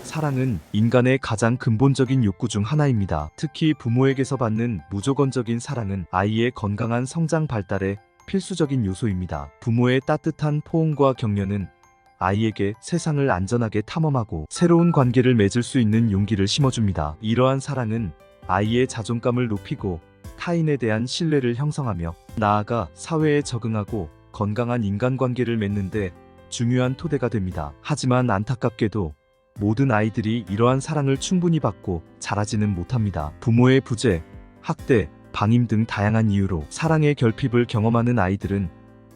사랑은 인간의 가장 근본적인 욕구 중 하나입니다. 특히 부모에게서 받는 무조건적인 사랑은 아이의 건강한 성장 발달에 필수적인 요소입니다. 부모의 따뜻한 포옹과 격려는 아이에게 세상을 안전하게 탐험하고 새로운 관계를 맺을 수 있는 용기를 심어줍니다. 이러한 사랑은 아이의 자존감을 높이고 타인에 대한 신뢰를 형성하며 나아가 사회에 적응하고 건강한 인간관계를 맺는데 중요한 토대가 됩니다. 하지만 안타깝게도 모든 아이들이 이러한 사랑을 충분히 받고 자라지는 못합니다. 부모의 부재, 학대, 방임 등 다양한 이유로 사랑의 결핍을 경험하는 아이들은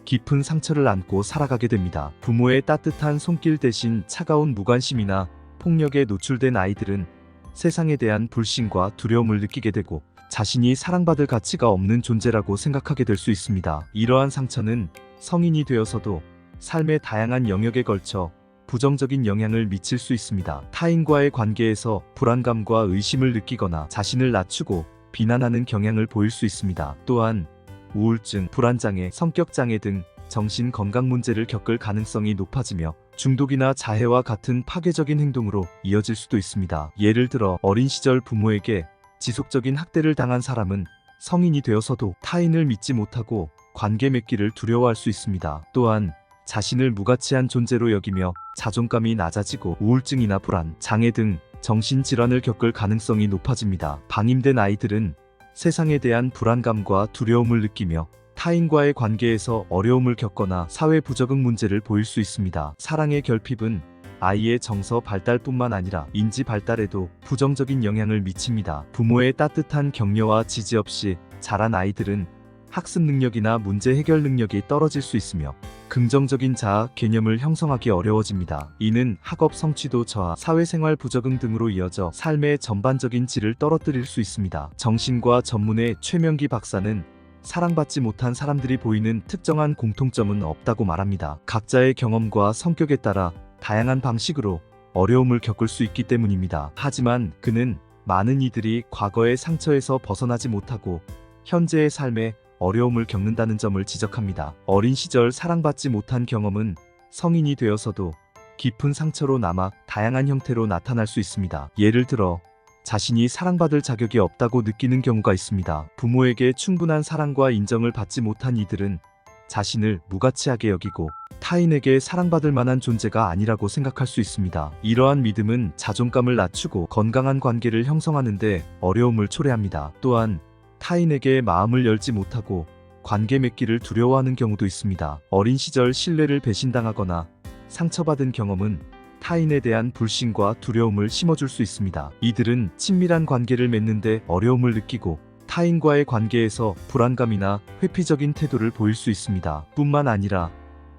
깊은 상처를 안고 살아가게 됩니다. 부모의 따뜻한 손길 대신 차가운 무관심이나 폭력에 노출된 아이들은 세상에 대한 불신과 두려움을 느끼게 되고 자신이 사랑받을 가치가 없는 존재라고 생각하게 될 수 있습니다. 이러한 상처는 성인이 되어서도 삶의 다양한 영역에 걸쳐 부정적인 영향을 미칠 수 있습니다. 타인과의 관계에서 불안감과 의심을 느끼거나 자신을 낮추고 비난하는 경향을 보일 수 있습니다. 또한 우울증, 불안장애, 성격장애 등 정신건강 문제를 겪을 가능성이 높아지며 중독이나 자해와 같은 파괴적인 행동으로 이어질 수도 있습니다. 예를 들어 어린 시절 부모에게 지속적인 학대를 당한 사람은 성인이 되어서도 타인을 믿지 못하고 관계 맺기를 두려워할 수 있습니다. 또한 자신을 무가치한 존재로 여기며 자존감이 낮아지고 우울증이나 불안, 장애 등 정신질환을 겪을 가능성이 높아집니다. 방임된 아이들은 세상에 대한 불안감과 두려움을 느끼며 타인과의 관계에서 어려움을 겪거나 사회 부적응 문제를 보일 수 있습니다. 사랑의 결핍은 아이의 정서 발달뿐만 아니라 인지 발달에도 부정적인 영향을 미칩니다. 부모의 따뜻한 격려와 지지 없이 자란 아이들은 학습 능력이나 문제 해결 능력이 떨어질 수 있으며 긍정적인 자아 개념을 형성하기 어려워집니다. 이는 학업 성취도 저하, 사회생활 부적응 등으로 이어져 삶의 전반적인 질을 떨어뜨릴 수 있습니다. 정신과 전문의 최명기 박사는 사랑받지 못한 사람들이 보이는 특정한 공통점은 없다고 말합니다. 각자의 경험과 성격에 따라 다양한 방식으로 어려움을 겪을 수 있기 때문입니다. 하지만 그는 많은 이들이 과거의 상처에서 벗어나지 못하고 현재의 삶에 어려움을 겪는다는 점을 지적합니다. 어린 시절 사랑받지 못한 경험은 성인이 되어서도 깊은 상처로 남아 다양한 형태로 나타날 수 있습니다. 예를 들어 자신이 사랑받을 자격이 없다고 느끼는 경우가 있습니다. 부모에게 충분한 사랑과 인정을 받지 못한 이들은 자신을 무가치하게 여기고 타인에게 사랑받을 만한 존재가 아니라고 생각할 수 있습니다. 이러한 믿음은 자존감을 낮추고 건강한 관계를 형성하는 데 어려움을 초래합니다. 또한 타인에게 마음을 열지 못하고 관계 맺기를 두려워하는 경우도 있습니다. 어린 시절 신뢰를 배신당하거나 상처받은 경험은 타인에 대한 불신과 두려움을 심어줄 수 있습니다. 이들은 친밀한 관계를 맺는데 어려움을 느끼고 타인과의 관계에서 불안감이나 회피적인 태도를 보일 수 있습니다. 뿐만 아니라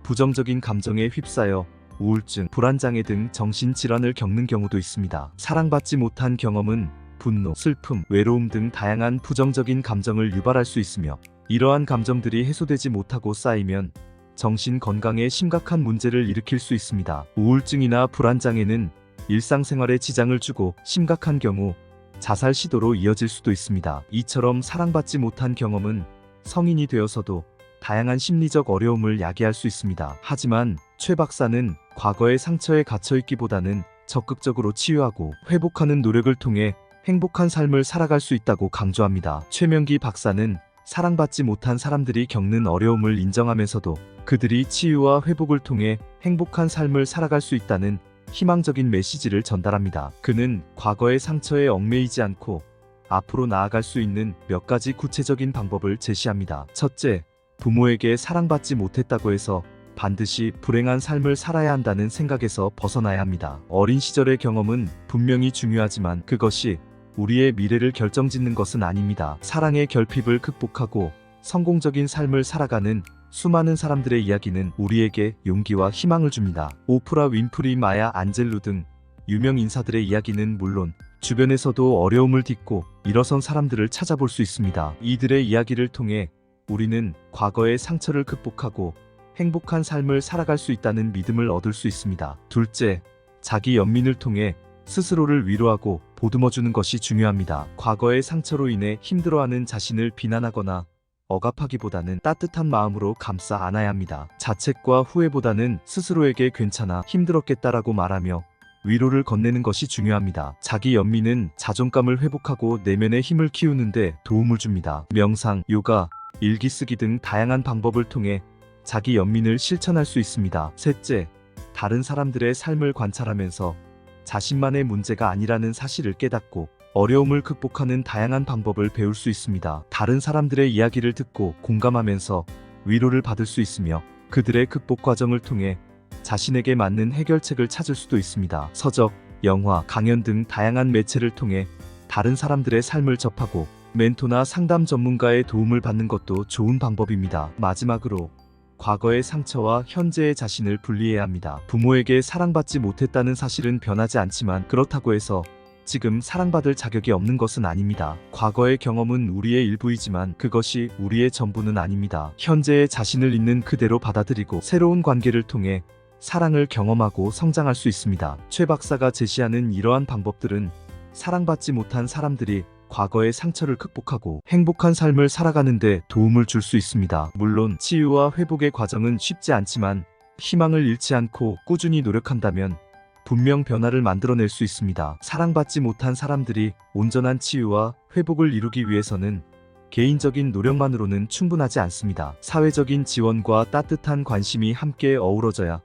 부정적인 감정에 휩싸여 우울증, 불안장애 등 정신질환을 겪는 경우도 있습니다. 사랑받지 못한 경험은 분노, 슬픔, 외로움 등 다양한 부정적인 감정을 유발할 수 있으며 이러한 감정들이 해소되지 못하고 쌓이면 정신 건강에 심각한 문제를 일으킬 수 있습니다. 우울증이나 불안장애는 일상생활에 지장을 주고 심각한 경우 자살 시도로 이어질 수도 있습니다. 이처럼 사랑받지 못한 경험은 성인이 되어서도 다양한 심리적 어려움을 야기할 수 있습니다. 하지만 최 박사는 과거의 상처에 갇혀있기보다는 적극적으로 치유하고 회복하는 노력을 통해 행복한 삶을 살아갈 수 있다고 강조합니다. 최명기 박사는 사랑받지 못한 사람들이 겪는 어려움을 인정하면서도 그들이 치유와 회복을 통해 행복한 삶을 살아갈 수 있다는 희망적인 메시지를 전달합니다. 그는 과거의 상처에 얽매이지 않고 앞으로 나아갈 수 있는 몇 가지 구체적인 방법을 제시합니다. 첫째, 부모에게 사랑받지 못했다고 해서 반드시 불행한 삶을 살아야 한다는 생각에서 벗어나야 합니다. 어린 시절의 경험은 분명히 중요하지만 그것이 우리의 미래를 결정짓는 것은 아닙니다. 사랑의 결핍을 극복하고 성공적인 삶을 살아가는 수많은 사람들의 이야기는 우리에게 용기와 희망을 줍니다. 오프라 윈프리, 마야 안젤루 등 유명 인사들의 이야기는 물론 주변에서도 어려움을 딛고 일어선 사람들을 찾아볼 수 있습니다. 이들의 이야기를 통해 우리는 과거의 상처를 극복하고 행복한 삶을 살아갈 수 있다는 믿음을 얻을 수 있습니다. 둘째, 자기 연민을 통해 스스로를 위로하고 보듬어주는 것이 중요합니다. 과거의 상처로 인해 힘들어하는 자신을 비난하거나 억압하기보다는 따뜻한 마음으로 감싸 안아야 합니다. 자책과 후회보다는 스스로에게 괜찮아, 힘들었겠다라고 말하며 위로를 건네는 것이 중요합니다. 자기 연민은 자존감을 회복하고 내면의 힘을 키우는데 도움을 줍니다. 명상, 요가, 일기 쓰기 등 다양한 방법을 통해 자기 연민을 실천할 수 있습니다. 셋째, 다른 사람들의 삶을 관찰하면서 자신만의 문제가 아니라는 사실을 깨닫고 어려움을 극복하는 다양한 방법을 배울 수 있습니다. 다른 사람들의 이야기를 듣고 공감하면서 위로를 받을 수 있으며 그들의 극복 과정을 통해 자신에게 맞는 해결책을 찾을 수도 있습니다. 서적, 영화, 강연 등 다양한 매체를 통해 다른 사람들의 삶을 접하고 멘토나 상담 전문가의 도움을 받는 것도 좋은 방법입니다. 마지막으로 과거의 상처와 현재의 자신을 분리해야 합니다. 부모에게 사랑받지 못했다는 사실은 변하지 않지만 그렇다고 해서 지금 사랑받을 자격이 없는 것은 아닙니다. 과거의 경험은 우리의 일부이지만 그것이 우리의 전부는 아닙니다. 현재의 자신을 있는 그대로 받아들이고 새로운 관계를 통해 사랑을 경험하고 성장할 수 있습니다. 최 박사가 제시하는 이러한 방법들은 사랑받지 못한 사람들이 과거의 상처를 극복하고 행복한 삶을 살아가는 데 도움을 줄 수 있습니다. 물론 치유와 회복의 과정은 쉽지 않지만 희망을 잃지 않고 꾸준히 노력한다면 분명 변화를 만들어낼 수 있습니다. 사랑받지 못한 사람들이 온전한 치유와 회복을 이루기 위해서는 개인적인 노력만으로는 충분하지 않습니다. 사회적인 지원과 따뜻한 관심이 함께 어우러져야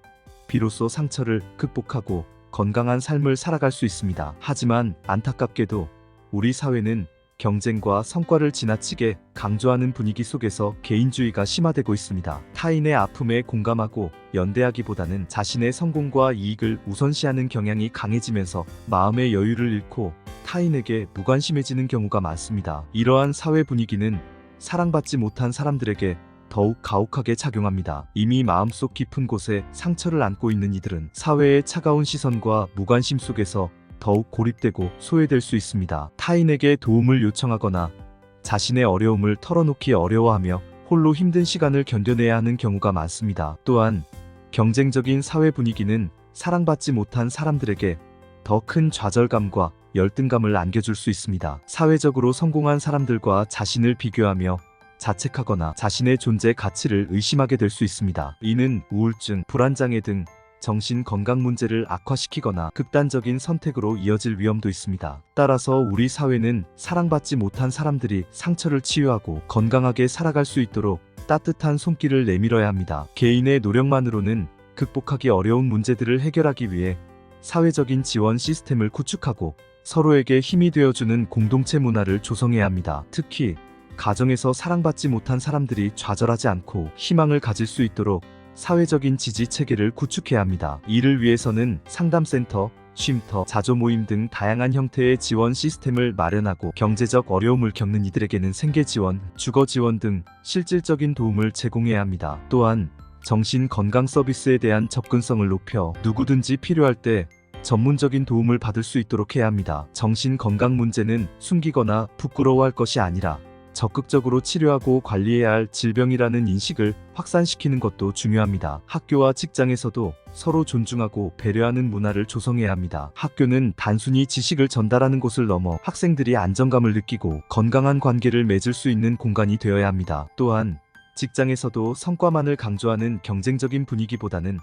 비로소 상처를 극복하고 건강한 삶을 살아갈 수 있습니다. 하지만 안타깝게도 우리 사회는 경쟁과 성과를 지나치게 강조하는 분위기 속에서 개인주의가 심화되고 있습니다. 타인의 아픔에 공감하고 연대하기보다는 자신의 성공과 이익을 우선시하는 경향이 강해지면서 마음의 여유를 잃고 타인에게 무관심해지는 경우가 많습니다. 이러한 사회 분위기는 사랑받지 못한 사람들에게 더욱 가혹하게 작용합니다. 이미 마음속 깊은 곳에 상처를 안고 있는 이들은 사회의 차가운 시선과 무관심 속에서 더욱 고립되고 소외될 수 있습니다. 타인에게 도움을 요청하거나 자신의 어려움을 털어놓기 어려워하며 홀로 힘든 시간을 견뎌내야 하는 경우가 많습니다. 또한 경쟁적인 사회 분위기는 사랑받지 못한 사람들에게 더 큰 좌절감과 열등감을 안겨줄 수 있습니다. 사회적으로 성공한 사람들과 자신을 비교하며 자책하거나 자신의 존재 가치를 의심하게 될 수 있습니다. 이는 우울증, 불안장애 등 정신 건강 문제를 악화시키거나 극단적인 선택으로 이어질 위험도 있습니다. 따라서 우리 사회는 사랑받지 못한 사람들이 상처를 치유하고 건강하게 살아갈 수 있도록 따뜻한 손길을 내밀어야 합니다. 개인의 노력만으로는 극복하기 어려운 문제들을 해결하기 위해 사회적인 지원 시스템을 구축하고 서로에게 힘이 되어주는 공동체 문화를 조성해야 합니다. 특히 가정에서 사랑받지 못한 사람들이 좌절하지 않고 희망을 가질 수 있도록 사회적인 지지 체계를 구축해야 합니다. 이를 위해서는 상담센터, 쉼터, 자조 모임 등 다양한 형태의 지원 시스템을 마련하고 경제적 어려움을 겪는 이들에게는 생계 지원, 주거 지원 등 실질적인 도움을 제공해야 합니다. 또한 정신 건강 서비스에 대한 접근성을 높여 누구든지 필요할 때 전문적인 도움을 받을 수 있도록 해야 합니다. 정신 건강 문제는 숨기거나 부끄러워할 것이 아니라 적극적으로 치료하고 관리해야 할 질병이라는 인식을 확산시키는 것도 중요합니다. 학교와 직장에서도 서로 존중하고 배려하는 문화를 조성해야 합니다. 학교는 단순히 지식을 전달하는 곳을 넘어 학생들이 안정감을 느끼고 건강한 관계를 맺을 수 있는 공간이 되어야 합니다. 또한 직장에서도 성과만을 강조하는 경쟁적인 분위기보다는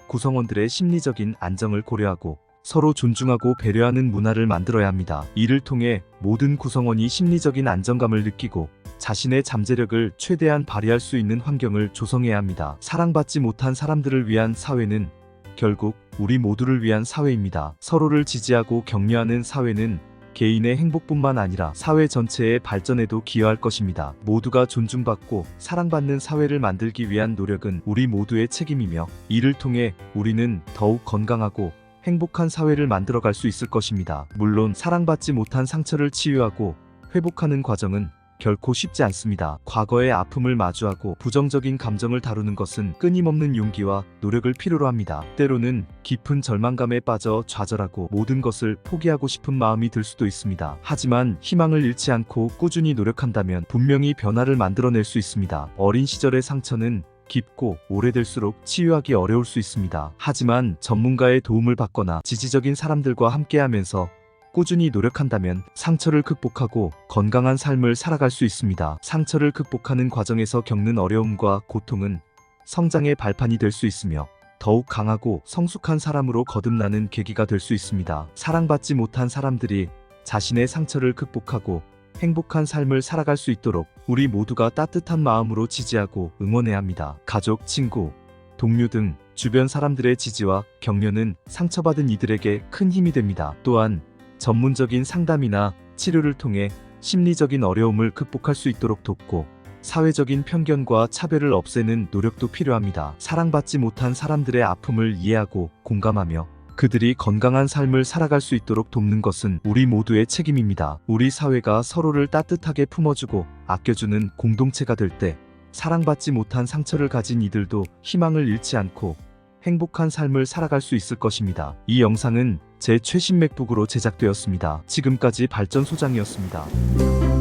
구성원들의 심리적인 안정을 고려하고 서로 존중하고 배려하는 문화를 만들어야 합니다. 이를 통해 모든 구성원이 심리적인 안정감을 느끼고 자신의 잠재력을 최대한 발휘할 수 있는 환경을 조성해야 합니다. 사랑받지 못한 사람들을 위한 사회는 결국 우리 모두를 위한 사회입니다. 서로를 지지하고 격려하는 사회는 개인의 행복뿐만 아니라 사회 전체의 발전에도 기여할 것입니다. 모두가 존중받고 사랑받는 사회를 만들기 위한 노력은 우리 모두의 책임이며 이를 통해 우리는 더욱 건강하고 행복한 사회를 만들어갈 수 있을 것입니다. 물론 사랑받지 못한 상처를 치유하고 회복하는 과정은 결코 쉽지 않습니다. 과거의 아픔을 마주하고 부정적인 감정을 다루는 것은 끊임없는 용기와 노력을 필요로 합니다. 때로는 깊은 절망감에 빠져 좌절하고 모든 것을 포기하고 싶은 마음이 들 수도 있습니다. 하지만 희망을 잃지 않고 꾸준히 노력한다면 분명히 변화를 만들어낼 수 있습니다. 어린 시절의 상처는 깊고 오래될수록 치유하기 어려울 수 있습니다. 하지만 전문가의 도움을 받거나 지지적인 사람들과 함께하면서 꾸준히 노력한다면 상처를 극복하고 건강한 삶을 살아갈 수 있습니다. 상처를 극복하는 과정에서 겪는 어려움과 고통은 성장의 발판이 될 수 있으며 더욱 강하고 성숙한 사람으로 거듭나는 계기가 될 수 있습니다. 사랑받지 못한 사람들이 자신의 상처를 극복하고 행복한 삶을 살아갈 수 있도록 우리 모두가 따뜻한 마음으로 지지하고 응원해야 합니다. 가족, 친구, 동료 등 주변 사람들의 지지와 격려는 상처받은 이들에게 큰 힘이 됩니다. 또한 전문적인 상담이나 치료를 통해 심리적인 어려움을 극복할 수 있도록 돕고 사회적인 편견과 차별을 없애는 노력도 필요합니다. 사랑받지 못한 사람들의 아픔을 이해하고 공감하며 그들이 건강한 삶을 살아갈 수 있도록 돕는 것은 우리 모두의 책임입니다. 우리 사회가 서로를 따뜻하게 품어주고 아껴주는 공동체가 될 때 사랑받지 못한 상처를 가진 이들도 희망을 잃지 않고 행복한 삶을 살아갈 수 있을 것입니다. 이 영상은 제 최신 맥북으로 제작되었습니다. 지금까지 발전소장이었습니다.